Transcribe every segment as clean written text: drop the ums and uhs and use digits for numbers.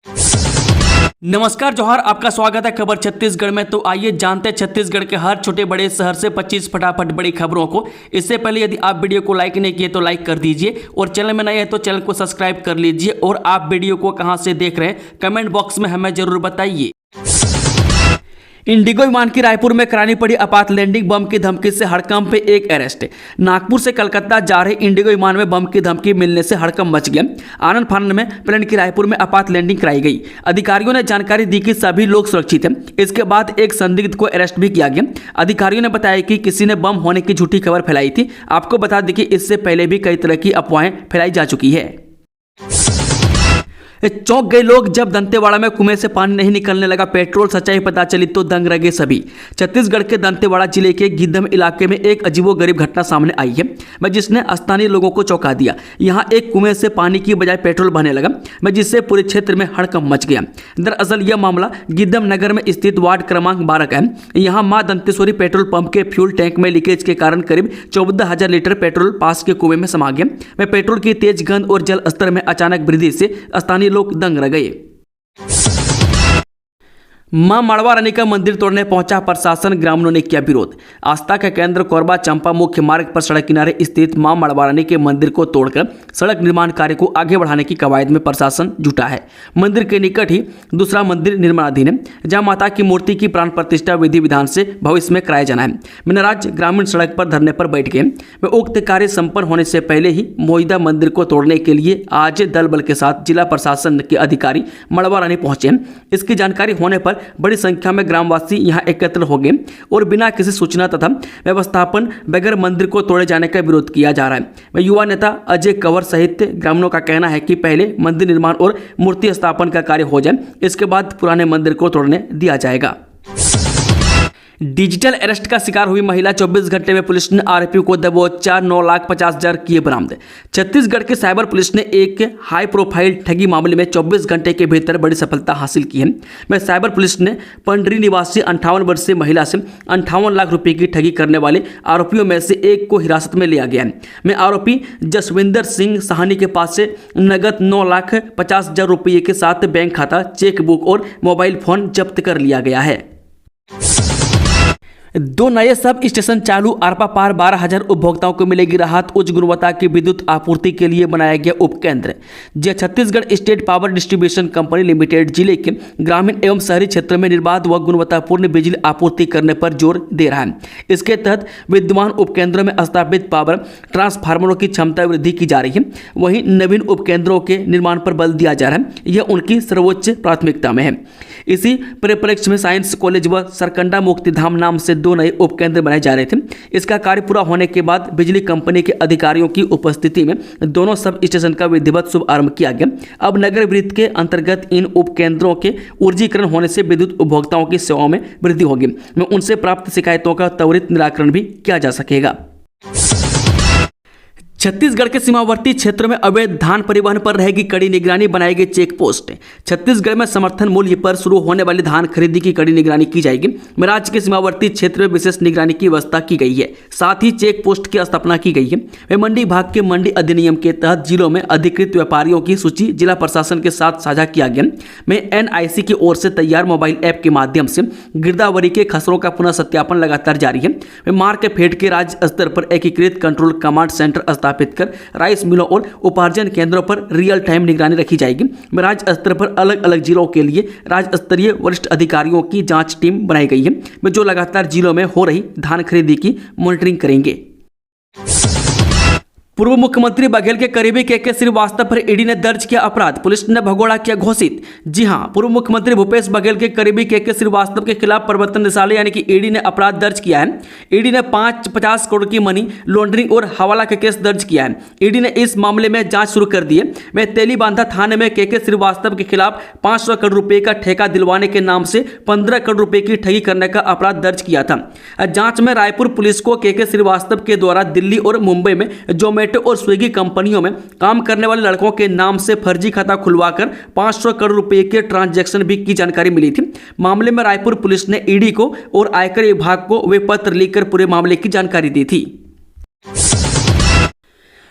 नमस्कार जोहार, आपका स्वागत है खबर छत्तीसगढ़ में। तो आइए जानते हैं छत्तीसगढ़ के हर छोटे बड़े शहर से 25 फटाफट बड़ी खबरों को। इससे पहले यदि आप वीडियो को लाइक नहीं किए तो लाइक कर दीजिए और चैनल में नए हैं तो चैनल को सब्सक्राइब कर लीजिए। और आप वीडियो को कहां से देख रहे हैं कमेंट बॉक्स में हमें जरूर बताइए। इंडिगो विमान की रायपुर में करानी पड़ी आपात लैंडिंग, बम की धमकी से हड़कंप पे एक अरेस्ट। नागपुर से कलकत्ता जा रहे इंडिगो विमान में बम की धमकी मिलने से हड़कंप मच गया। आनंद फानंद में प्लेन की रायपुर में आपात लैंडिंग कराई गई। अधिकारियों ने जानकारी दी कि सभी लोग सुरक्षित हैं। इसके बाद एक संदिग्ध को अरेस्ट भी किया गया। अधिकारियों ने बताया कि किसी ने बम होने की झूठी खबर फैलाई थी। आपको बता दें कि इससे पहले भी कई तरह की अफवाहें फैलाई जा चुकी है। चौंक गए लोग जब दंतेवाड़ा में कुएं से पानी नहीं निकलने लगा। पेट्रोल सच्चाई पता चली तो दंग रह गए सभी। छत्तीसगढ़ के दंतेवाड़ा जिले के गिद्धम इलाके में एक अजीबोगरीब घटना सामने आई है जिसने स्थानीय लोगों को चौंका दिया। यहां एक कुएं से पानी की बजाय पेट्रोल बहने लगा जिससे पूरे क्षेत्र में हड़कंप मच गया। दरअसल यह मामला गिद्धम नगर में स्थित वार्ड क्रमांक 12 का है। यहाँ मां दंतेश्वरी पेट्रोल पंप के फ्यूल टैंक में लीकेज के कारण करीब 14,000 लीटर पेट्रोल पास के कुएं में समा गया। पेट्रोल की तेज गंध और जल स्तर में अचानक वृद्धि से स्थानीय लोग दंग रह गए। मां मड़वा रानी का मंदिर तोड़ने पहुंचा प्रशासन, ग्रामीणों ने किया विरोध। आस्था का केंद्र कोरबा चंपा मुख्य मार्ग पर सड़क किनारे स्थित मां मड़वा रानी के मंदिर को तोड़कर सड़क निर्माण कार्य को आगे बढ़ाने की कवायद में प्रशासन जुटा है। मंदिर के निकट ही दूसरा मंदिर निर्माणाधीन है जहां माता की मूर्ति की प्राण प्रतिष्ठा विधि विधान से भविष्य में कराया जाना है। नाराज ग्रामीण सड़क पर धरने पर बैठ गए। वे उक्त कार्य संपन्न होने से पहले ही मौजूदा मंदिर को तोड़ने के लिए आज दल बल के साथ जिला प्रशासन के अधिकारी मड़वा रानी पहुंचे। इसकी जानकारी होने पर बड़ी संख्या में ग्रामवासी यहां एकत्र हो गए और बिना किसी सूचना तथा व्यवस्थापन बगैर मंदिर को तोड़े जाने का विरोध किया जा रहा है। युवा नेता अजय कंवर सहित ग्रामीणों का कहना है कि पहले मंदिर निर्माण और मूर्ति स्थापन का कार्य हो जाए, इसके बाद पुराने मंदिर को तोड़ने दिया जाएगा। डिजिटल अरेस्ट का शिकार हुई महिला, 24 घंटे में पुलिस ने आरोपी को दबोचा, 9,50,000 किए बरामद। छत्तीसगढ़ के साइबर पुलिस ने एक हाई प्रोफाइल ठगी मामले में 24 घंटे के भीतर बड़ी सफलता हासिल की है। साइबर पुलिस ने पंडरी निवासी 58 वर्षीय महिला से 58 लाख रुपए की ठगी करने वाले आरोपियों में से एक को हिरासत में लिया गया है। आरोपी जसविंदर सिंह साहनी के पास से नगद 9,50,000 रुपये के साथ बैंक खाता, चेकबुक और मोबाइल फोन जब्त कर लिया गया है। 2 नए सब स्टेशन चालू, आरपा पार 12,000 उपभोक्ताओं को मिलेगी राहत। उच्च गुणवत्ता की विद्युत आपूर्ति के लिए बनाया गया उपकेंद्र। Chhattisgarh state power distribution company limited जिले के ग्रामीण एवं शहरी क्षेत्रों में निर्बाध व गुणवत्तापूर्ण बिजली आपूर्ति करने पर जोर दे रहा है। इसके तहत विद्यमान उपकेंद्रों में स्थापित पावर ट्रांसफार्मरों की क्षमता वृद्धि की जा रही है। वहीं नवीन उपकेंद्रों के निर्माण पर बल दिया जा रहा है। यह उनकी सर्वोच्च प्राथमिकता में है। इसी परिप्रेक्ष्य में साइंस कॉलेज व सरकंडा मुक्तिधाम नाम से 2 नए उपकेंद्र बनाए जा रहे थे। इसका कार्य पूरा होने के बाद बिजली कंपनी के अधिकारियों की उपस्थिति में दोनों सब स्टेशन का विधिवत शुभारंभ किया गया। अब नगर वृत्त के अंतर्गत इन उपकेंद्रों के ऊर्जीकरण होने से विद्युत उपभोक्ताओं की सेवाओं में वृद्धि होगी। उनसे प्राप्त शिकायतों का त्वरित निराकरण भी किया जा सकेगा। छत्तीसगढ़ के सीमावर्ती क्षेत्रों में अवैध धान परिवहन पर रहेगी कड़ी निगरानी, बनाई गई चेक पोस्ट। छत्तीसगढ़ में समर्थन मूल्य पर शुरू होने वाली धान खरीदी की कड़ी निगरानी की जाएगी। राज्य के सीमावर्ती क्षेत्र में विशेष निगरानी की व्यवस्था की गई है। साथ ही चेक पोस्ट की स्थापना की गई है। मंडी विभाग के मंडी अधिनियम के तहत जिलों में अधिकृत व्यापारियों की सूची जिला प्रशासन के साथ साझा किया गया। NIC की ओर से तैयार मोबाइल ऐप के माध्यम से गिरदावरी के खसरों का पुनः सत्यापन लगातार जारी है। मार्कफेड के राज्य स्तर पर एकीकृत कंट्रोल कमांड सेंटर स्थापित कर राइस मिलों और उपार्जन केंद्रों पर रियल टाइम निगरानी रखी जाएगी। राज्य स्तर पर अलग अलग जिलों के लिए राज्य स्तरीय वरिष्ठ अधिकारियों की जांच टीम बनाई गई है जो लगातार जिलों में हो रही धान खरीदी की मॉनिटरिंग करेंगे। पूर्व मुख्यमंत्री बघेल के करीबी के श्रीवास्तव पर ईडी ने दर्ज किया अपराध, पुलिस ने भगोड़ा किया घोषित। जी हां, पूर्व मुख्यमंत्री भूपेश बघेल के करीबी के श्रीवास्तव के खिलाफ प्रवर्तन निदेशालय यानी कि ईडी ने अपराध दर्ज किया है। ईडी ने 50 करोड़ की मनी लॉन्ड्रिंग और हवाला का केस दर्ज किया है। ईडी ने इस मामले में जांच शुरू कर दी है। तेलीबांधा थाने में के श्रीवास्तव के खिलाफ 500 करोड़ रुपए का ठेका दिलवाने के नाम से 15 करोड़ रुपए की ठगी करने का अपराध दर्ज किया था। जांच में रायपुर पुलिस को के श्रीवास्तव के द्वारा दिल्ली और मुंबई में जोमेटो और स्विगी कंपनियों में काम करने वाले लड़कों के नाम से फर्जी खाता खुलवाकर 500 करोड़ रुपए के ट्रांजैक्शन भी की जानकारी मिली थी। मामले में रायपुर पुलिस ने ईडी को और आयकर विभाग को वे पत्र लिखकर पूरे मामले की जानकारी दी थी।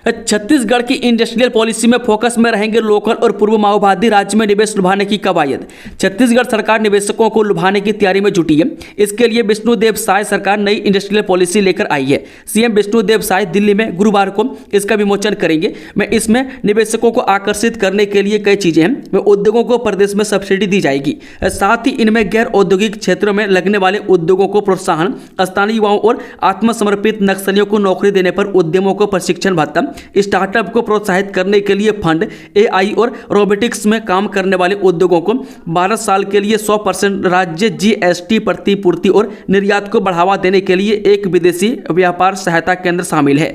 छत्तीसगढ़ की इंडस्ट्रियल पॉलिसी में फोकस में रहेंगे लोकल और पूर्व माओवादी राज्य में निवेश लुभाने की कवायद। छत्तीसगढ़ सरकार निवेशकों को लुभाने की तैयारी में जुटी है। इसके लिए विष्णुदेव साय सरकार नई इंडस्ट्रियल पॉलिसी लेकर आई है। सीएम विष्णुदेव साय दिल्ली में गुरुवार को इसका विमोचन करेंगे। मैं इसमें निवेशकों को आकर्षित करने के लिए कई चीजें हैं। मैं उद्योगों को प्रदेश में सब्सिडी दी जाएगी, साथ ही इनमें गैर औद्योगिक क्षेत्रों में लगने वाले उद्योगों को प्रोत्साहन, स्थानीय युवाओं और आत्मसमर्पित नक्सलियों को नौकरी देने पर उद्यमों को प्रशिक्षण भत्ता, स्टार्टअप को प्रोत्साहित करने के लिए फंड, एआई और रोबोटिक्स में काम करने वाले उद्योगों को 12 साल के लिए 100% राज्य जीएसटी प्रतिपूर्ति और निर्यात को बढ़ावा देने के लिए एक विदेशी व्यापार सहायता केंद्र शामिल है।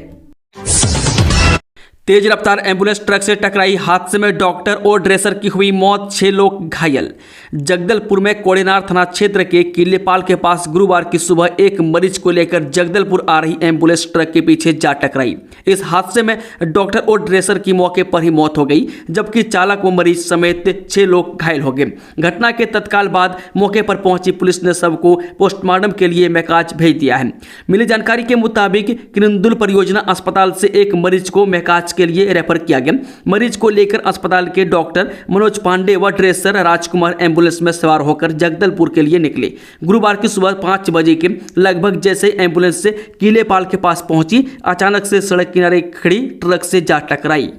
तेज रफ्तार एम्बुलेंस ट्रक से टकराई, हादसे में डॉक्टर और ड्रेसर की हुई मौत, 6 लोग घायल। जगदलपुर में कोड़ेनार थाना क्षेत्र के किलेपाल के पास गुरुवार की सुबह एक मरीज को लेकर जगदलपुर आ रही एम्बुलेंस ट्रक के पीछे जा टकराई। इस हादसे में डॉक्टर और ड्रेसर की मौके पर ही मौत हो गई, जबकि चालक व मरीज समेत 6 लोग घायल हो गए। घटना के तत्काल बाद मौके पर पहुंची पुलिस ने शव को पोस्टमार्टम के लिए मैकाज भेज दिया है। मिली जानकारी के मुताबिक किरंदुल परियोजना अस्पताल से एक मरीज को मैकाज के लिए रेफर किया गया। मरीज को लेकर अस्पताल के डॉक्टर मनोज पांडे व ड्रेसर राजकुमार एम्बुलेंस में सवार होकर जगदलपुर के लिए निकले। गुरुवार की सुबह 5 बजे के लगभग जैसे एम्बुलेंस से किलेपाल के पास पहुंची, अचानक से सड़क किनारे खड़ी ट्रक से जा टकराई।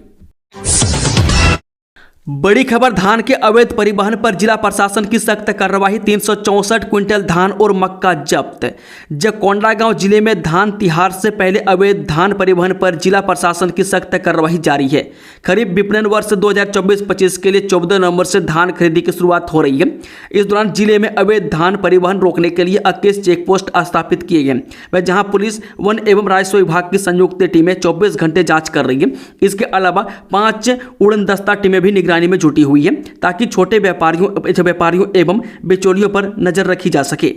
बड़ी खबर, धान के अवैध परिवहन पर जिला प्रशासन की सख्त कार्रवाई, 364 क्विंटल धान और मक्का जब्त। कोंडागांव जिले में धान तिहार से पहले अवैध धान परिवहन पर जिला प्रशासन की सख्त कार्रवाई जारी है। खरीफ विपणन वर्ष 2024-25 के लिए 14 नवंबर से धान खरीदी की शुरुआत हो रही है। इस दौरान जिले में अवैध धान परिवहन रोकने के लिए 21 चेक पोस्ट स्थापित किए गए, वह जहां पुलिस, वन एवं राजस्व विभाग की संयुक्त टीमें 24 घंटे जाँच कर रही है। इसके अलावा 5 उड़नदस्ता टीमें भी निगरानी में जुटी हुई है, ताकि छोटे व्यापारियों एवं बिचौलियों पर नजर रखी जा सके।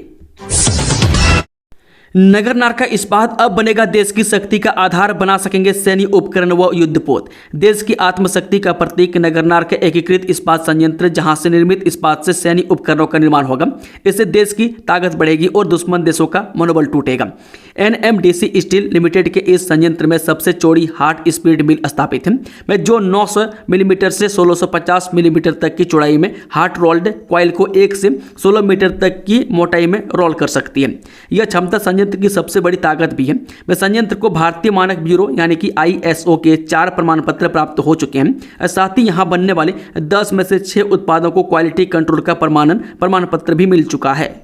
नगरनार का इस्पात अब बनेगा देश की शक्ति का आधार, बना सकेंगे सैन्य उपकरण व युद्धपोत। देश की आत्मशक्ति का प्रतीक नगरनार का एकीकृत इस्पात संयंत्र, जहां से निर्मित इस्पात से सैन्य उपकरणों का निर्माण होगा। इससे देश की ताकत बढ़ेगी और दुश्मन देशों का मनोबल टूटेगा। एनएमडीसी स्टील लिमिटेड के इस संयंत्र में सबसे चौड़ी हार्ड स्पीड मिल स्थापित है, जो 900 मिलीमीटर से 1650 मिलीमीटर तक की चौड़ाई में हार्ड रोल्ड कॉइल को 1 से 16 मीटर तक की मोटाई में रोल कर सकती है। यह क्षमता संयंत्र की सबसे बड़ी ताकत भी है। वह संयंत्र को भारतीय मानक ब्यूरो यानी कि ISO के 4 प्रमाण पत्र प्राप्त हो चुके हैं। साथ ही यहां बनने वाले 10 में से 6 उत्पादों को क्वालिटी कंट्रोल का प्रमाण पत्र भी मिल चुका है।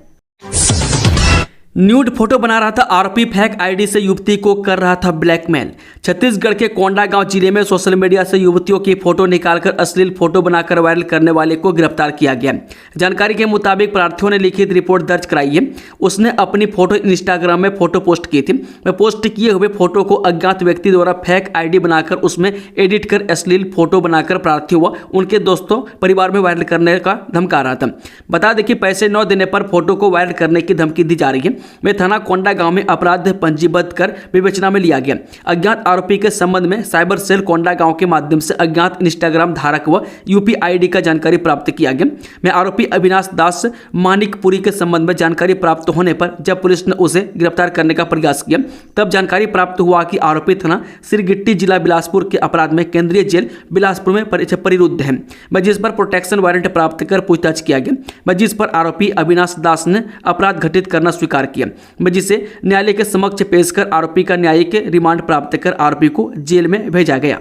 न्यूड फोटो बना रहा था आरोपी, फेक आईडी से युवती को कर रहा था ब्लैकमेल। छत्तीसगढ़ के कोंडागांव जिले में सोशल मीडिया से युवतियों की फोटो निकालकर अश्लील फोटो बनाकर वायरल करने वाले को गिरफ्तार किया गया। जानकारी के मुताबिक प्रार्थियों ने लिखित रिपोर्ट दर्ज कराई है। उसने अपनी फोटो इंस्टाग्राम में फोटो पोस्ट की थी। वह पोस्ट किए हुए फोटो को अज्ञात व्यक्ति द्वारा फेक आईडी बनाकर उसमें एडिट कर अश्लील फोटो बनाकर प्रार्थियों व उनके दोस्तों परिवार में वायरल करने का धमका रहा था। बता दें कि पैसे न देने पर फोटो को वायरल करने की धमकी दी जा रही है। में थाना कोंडागांव में अपराध पंजीबद्ध कर विवेचना में लिया गया। अज्ञात आरोपी के संबंध में साइबर सेल कोंडागांव के माध्यम से अज्ञात इंस्टाग्राम धारक व यूपीआईडी का जानकारी प्राप्त किया गया। में आरोपी अविनाश दास मानिकपुरी के संबंध में जानकारी प्राप्त होने पर जब पुलिस ने उसे गिरफ्तार करने का प्रयास किया, तब जानकारी प्राप्त हुआ कि आरोपी थाना सिरगिट्टी जिला बिलासपुर के अपराध में केंद्रीय जेल बिलासपुर में परिरुद्ध है, जिस पर प्रोटेक्शन वारंट प्राप्त कर पूछताछ किया गया, जिस पर आरोपी अविनाश दास ने अपराध घटित करना स्वीकार किया, जिसे न्यायालय के समक्ष पेश कर आरोपी का न्यायिक रिमांड प्राप्त कर आरोपी को जेल में भेजा गया।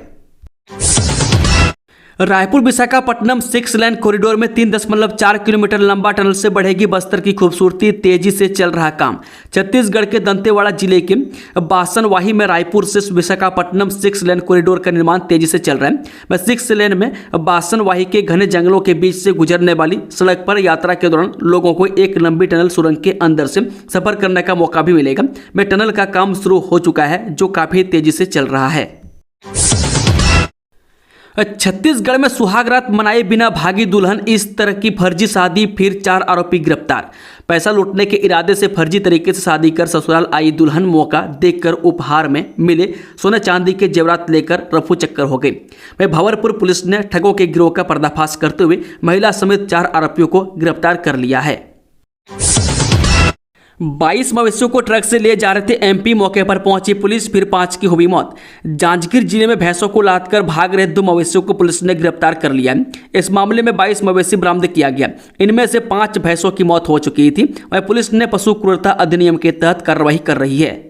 रायपुर विशाखापट्टनम 6 लेन कॉरिडोर में 3.4 किलोमीटर लंबा टनल से बढ़ेगी बस्तर की खूबसूरती, तेजी से चल रहा काम। छत्तीसगढ़ के दंतेवाड़ा जिले के बासनवाही में रायपुर से विशाखापट्टनम 6 लेन कॉरिडोर का निर्माण तेजी से चल रहा है। 6 लेन में बासनवाही के घने जंगलों के बीच से गुजरने वाली सड़क पर यात्रा के दौरान लोगों को एक लंबी टनल सुरंग के अंदर से सफर करने का मौका भी मिलेगा। टनल का काम शुरू हो चुका है, जो काफी तेजी से चल रहा है। छत्तीसगढ़ में सुहागरात मनाए बिना भागी दुल्हन, इस तरह की फर्जी शादी, फिर 4 आरोपी गिरफ्तार। पैसा लूटने के इरादे से फर्जी तरीके से शादी कर ससुराल आई दुल्हन मौका देखकर उपहार में मिले सोने चांदी के जेवरात लेकर रफू चक्कर हो गई। भंवरपुर पुलिस ने ठगों के गिरोह का पर्दाफाश करते हुए महिला समेत 4 आरोपियों को गिरफ्तार कर लिया है। 22 मवेशियों को ट्रक से ले जा रहे थे एमपी। मौके पर पहुंची पुलिस, फिर 5 की हुई मौत। जांजगीर जिले में भैंसों को लादकर भाग रहे 2 मवेशियों को पुलिस ने गिरफ्तार कर लिया। इस मामले में 22 मवेशी बरामद किया गया। इनमें से 5 भैंसों की मौत हो चुकी थी। वहीं पुलिस ने पशु क्रूरता अधिनियम के तहत कार्रवाई कर रही है।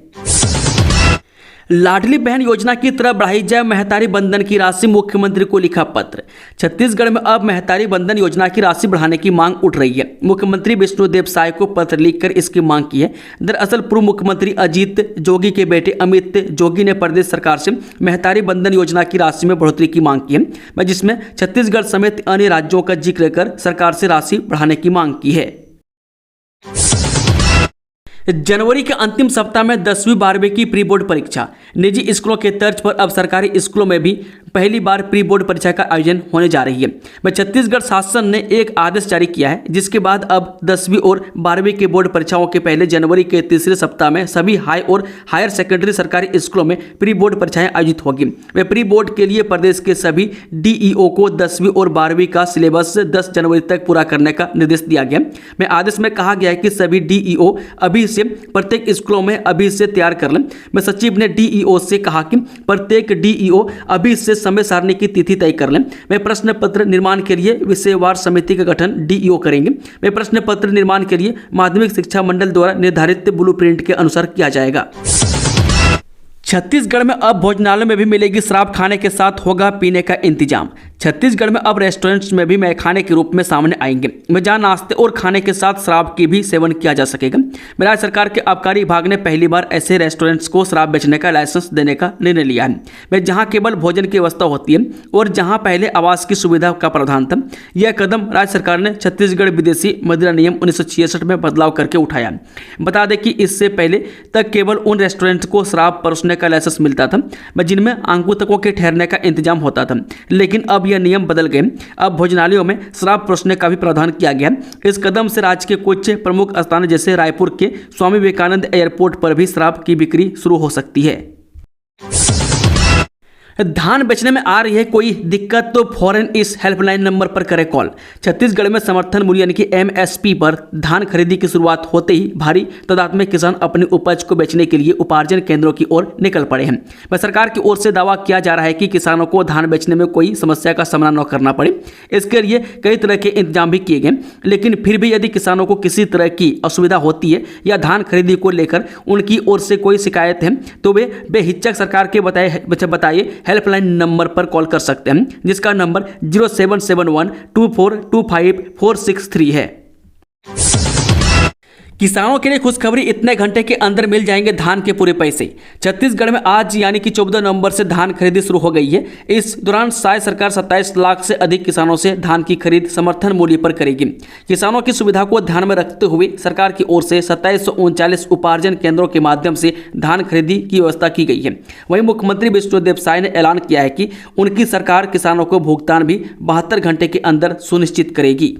लाडली बहन योजना की तरफ बढ़ाई जाए महतारी बंधन की राशि, मुख्यमंत्री को लिखा पत्र। छत्तीसगढ़ में अब महतारी बंधन योजना की राशि बढ़ाने की मांग उठ रही है। मुख्यमंत्री विष्णुदेव साय को पत्र लिखकर इसकी मांग की है। दरअसल पूर्व मुख्यमंत्री अजीत जोगी के बेटे अमित जोगी ने प्रदेश सरकार से महतारी बंधन योजना की राशि में बढ़ोतरी की मांग की है, जिसमें छत्तीसगढ़ समेत अन्य राज्यों का जिक्र कर सरकार से राशि बढ़ाने की मांग की है। जनवरी के अंतिम सप्ताह में 10वीं 12वीं की प्री बोर्ड परीक्षा। निजी स्कूलों के तर्ज पर अब सरकारी स्कूलों में भी पहली बार प्री बोर्ड परीक्षा का आयोजन होने जा रही है। वह छत्तीसगढ़ शासन ने एक आदेश जारी किया है, जिसके बाद अब 10वीं और 12वीं के बोर्ड परीक्षाओं के पहले जनवरी के तीसरे सप्ताह में सभी हाई और हायर सेकेंडरी सरकारी स्कूलों में प्री बोर्ड परीक्षाएं आयोजित होगी। वे प्री बोर्ड के लिए प्रदेश के सभी डीईओ को 10वीं और 12वीं का सिलेबस 10 जनवरी तक पूरा करने का निर्देश दिया गया। में आदेश में कहा गया है कि सभी डीईओ अभी से प्रत्येक स्कूलों में अभी से तैयार कर लें। में सचिव ने डीईओ से कहा कि प्रत्येक डीईओ अभी से समय सारणी की तिथि तय कर लें। वे प्रश्न पत्र निर्माण के लिए विषयवार समिति का गठन डीईओ करेंगे। वे प्रश्न पत्र निर्माण के लिए माध्यमिक शिक्षा मंडल द्वारा निर्धारित ब्लूप्रिंट के अनुसार किया जाएगा। छत्तीसगढ़ में अब भोजनालय में भी मिलेगी शराब, खाने के साथ होगा पीने का इंतजाम। छत्तीसगढ़ में अब रेस्टोरेंट्स में भी मैखाने के रूप में सामने आएंगे, जहां नाश्ते और खाने के साथ शराब की भी सेवन किया जा सकेगा। राज्य सरकार के आबकारी विभाग ने पहली बार ऐसे रेस्टोरेंट्स को शराब बेचने का लाइसेंस देने का निर्णय लिया है, जहां केवल भोजन की व्यवस्था होती है और जहां पहले आवास की सुविधा का प्रावधान था। यह कदम राज्य सरकार ने छत्तीसगढ़ विदेशी मदिरा नियम 1966 में बदलाव करके उठाया। बता दें कि इससे पहले तक केवल उन रेस्टोरेंट्स को शराब परोसने का लाइसेंस मिलता था जिनमें आगंतुकों के ठहरने का इंतजाम होता था, लेकिन अब यह नियम बदल गए। अब भोजनालयों में शराब परोसने का भी प्रावधान किया गया। इस कदम से राज्य के कुछ प्रमुख स्थान जैसे रायपुर के स्वामी विवेकानंद एयरपोर्ट पर भी शराब की बिक्री शुरू हो सकती है। धान बेचने में आ रही है कोई दिक्कत तो फौरन इस हेल्पलाइन नंबर पर करें कॉल। छत्तीसगढ़ में समर्थन मूल्य यानी कि एमएसपी पर धान खरीदी की शुरुआत होते ही भारी तादाद में किसान अपनी उपज को बेचने के लिए उपार्जन केंद्रों की ओर निकल पड़े हैं। वह सरकार की ओर से दावा किया जा रहा है कि किसानों को धान बेचने में कोई समस्या का सामना न करना पड़े। इसके लिए कई तरह के इंतजाम भी किए गए, लेकिन फिर भी यदि किसानों को किसी तरह की असुविधा होती है या धान खरीदी को लेकर उनकी ओर से कोई शिकायत है तो वे बेहिचक सरकार के बताइए हेल्पलाइन नंबर पर कॉल कर सकते हैं, जिसका नंबर 0771242546 है। किसानों के लिए खुशखबरी, इतने घंटे के अंदर मिल जाएंगे धान के पूरे पैसे। छत्तीसगढ़ में आज यानी कि 14 नवंबर से धान खरीदी शुरू हो गई है। इस दौरान शायद सरकार 27 लाख से अधिक किसानों से धान की खरीद समर्थन मूल्य पर करेगी। किसानों की सुविधा को ध्यान में रखते हुए सरकार की ओर से 2739 उपार्जन केंद्रों के माध्यम से धान खरीदी की व्यवस्था की गई है। वहीं मुख्यमंत्री विष्णुदेव साय ने ऐलान किया है कि उनकी सरकार किसानों को भुगतान भी 72 घंटे के अंदर सुनिश्चित करेगी।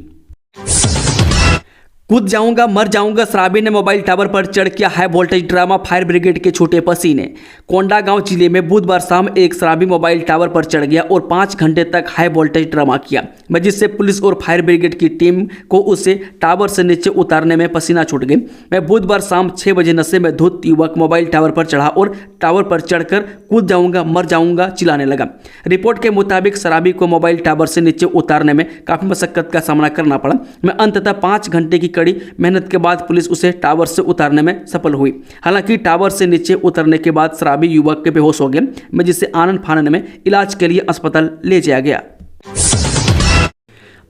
कूद जाऊंगा मर जाऊंगा, शराबी ने मोबाइल टावर पर चढ़ किया high voltage drama, fire brigade के छूटे पसीने। कोंडागांव जिले में बुधवार शाम एक शराबी मोबाइल टावर पर चढ़ गया और 5 घंटे तक हाई वोल्टेज ड्रामा किया, जिससे पुलिस और फायर ब्रिगेड की टीम को उसे टावर से नीचे उतारने में पसीना छूट गई। मैं बुधवार शाम 6 बजे नशे में धुत युवक मोबाइल टावर पर चढ़ा और टावर पर चढ़कर कूद जाऊंगा मर जाऊंगा चिल्लाने लगा। रिपोर्ट के मुताबिक शराबी को मोबाइल टावर से नीचे उतारने में काफी मशक्कत का सामना करना पड़ा। मैं अंततः 5 घंटे की कड़ी मेहनत के बाद पुलिस उसे टावर से उतारने में सफल हुई। हालांकि टावर से नीचे उतरने के बाद शराबी युवक के बेहोश हो गया, जिसे आनंद फानन में इलाज के लिए अस्पताल ले जाया गया।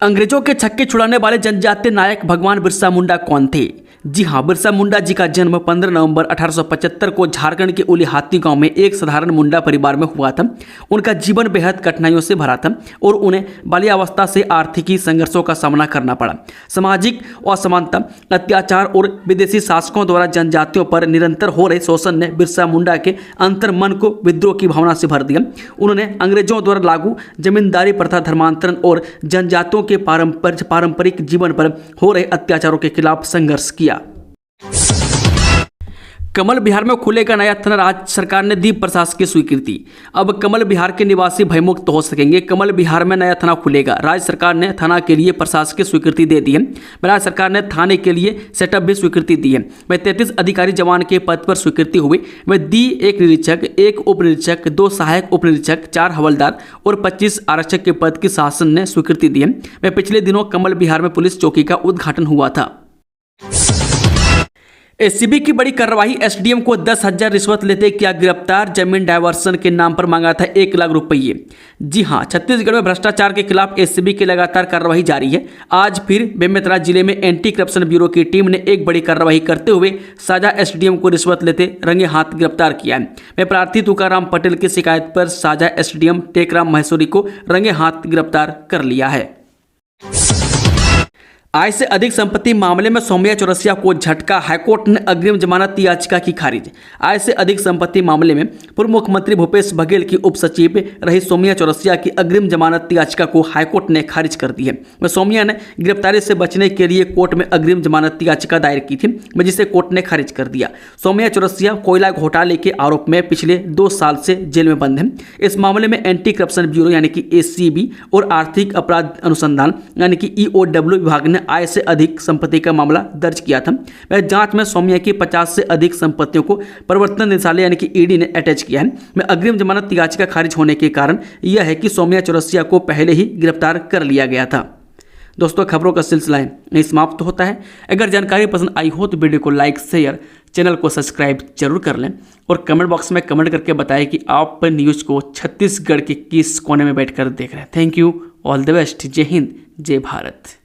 अंग्रेजों के छक्के छुड़ाने वाले जनजातीय नायक भगवान बिरसा मुंडा कौन थे? जी हाँ, बिरसा मुंडा जी का जन्म 15 नवंबर 1875 को झारखंड के उलीहाती गांव में एक साधारण मुंडा परिवार में हुआ था। उनका जीवन बेहद कठिनाइयों से भरा था और उन्हें बाल्यावस्था से आर्थिकी संघर्षों का सामना करना पड़ा। सामाजिक असमानता, अत्याचार और विदेशी शासकों द्वारा जनजातियों पर निरंतर हो रहे शोषण ने बिरसा मुंडा के अंतर्मन को विद्रोह की भावना से भर दिया। उन्होंने अंग्रेजों द्वारा लागू जमींदारी प्रथा, धर्मांतरण और जनजातियों के पारंपरिक जीवन पर हो रहे अत्याचारों के खिलाफ संघर्ष किया। कमल विहार में खुलेगा नया थाना, राज्य सरकार ने दी प्रशासकीय स्वीकृति। अब कमल विहार के निवासी भयमुक्त हो सकेंगे। कमल विहार में नया थाना खुलेगा। राज्य सरकार ने थाना के लिए प्रशासकीय स्वीकृति दे दी है। राज्य सरकार ने थाने के लिए सेटअप भी स्वीकृति दी है। वह 33 अधिकारी जवान के पद पर स्वीकृति हुई। वह दी 1 निरीक्षक, 1 उप निरीक्षक, 2 सहायक उप निरीक्षक, 4 हवलदार और 25 आरक्षक के पद की शासन ने स्वीकृति दी है। वह पिछले दिनों कमल विहार में पुलिस चौकी का उद्घाटन हुआ था। एसीबी की बड़ी कार्रवाई, एसडीएम को 10,000 रिश्वत लेते किया गिरफ्तार। जमीन डायवर्सन के नाम पर मांगा था 1 लाख रुपये। जी हां, छत्तीसगढ़ में भ्रष्टाचार के खिलाफ एसीबी की लगातार कार्रवाई जारी है। आज फिर बेमेतरा जिले में एंटी करप्शन ब्यूरो की टीम ने एक बड़ी कार्रवाई करते हुए साजा एसडीएम को रिश्वत लेते रंगे हाथ गिरफ्तार किया है। वह प्रार्थी तुकाराम पटेल की शिकायत पर साजा एसडीएम टेकराम महेश्वरी को रंगे हाथ गिरफ्तार कर लिया है। आय से अधिक संपत्ति मामले में सौम्या चौरसिया को झटका, हाईकोर्ट ने अग्रिम जमानत याचिका की खारिज। आय से अधिक संपत्ति मामले में पूर्व मुख्यमंत्री भूपेश बघेल की उप सचिव रही सौम्या चौरसिया की अग्रिम जमानत याचिका को हाईकोर्ट ने खारिज कर दी है। वह सौम्या ने गिरफ्तारी से बचने के लिए कोर्ट में अग्रिम जमानत याचिका दायर की थी, जिसे कोर्ट ने खारिज कर दिया। सौम्या चौरसिया कोयला घोटाले के आरोप में पिछले 2 साल से जेल में बंद है। इस मामले में एंटी करप्शन ब्यूरो यानी कि एसीबी और आर्थिक अपराध अनुसंधान यानी कि ईओडब्ल्यू विभाग ने आय से अधिक संपत्ति का मामला दर्ज किया था। वह जांच में सौम्या की 50 से अधिक संपत्तियों को प्रवर्तन निदेशालय यानी कि ईडी ने अटैच किया है। मैं अग्रिम जमानत याचिका खारिज होने के कारण यह है कि सौम्या चौरसिया को पहले ही गिरफ्तार कर लिया गया था। दोस्तों, खबरों का सिलसिला यहीं समाप्त होता है। अगर जानकारी पसंद आई हो तो वीडियो को लाइक, शेयर, चैनल को सब्सक्राइब जरूर कर लें और कमेंट बॉक्स में कमेंट करके बताएं कि आप न्यूज़ को छत्तीसगढ़ के किस कोने में बैठकर देख रहे हैं। Thank you, all the best. जय हिंद, जय भारत।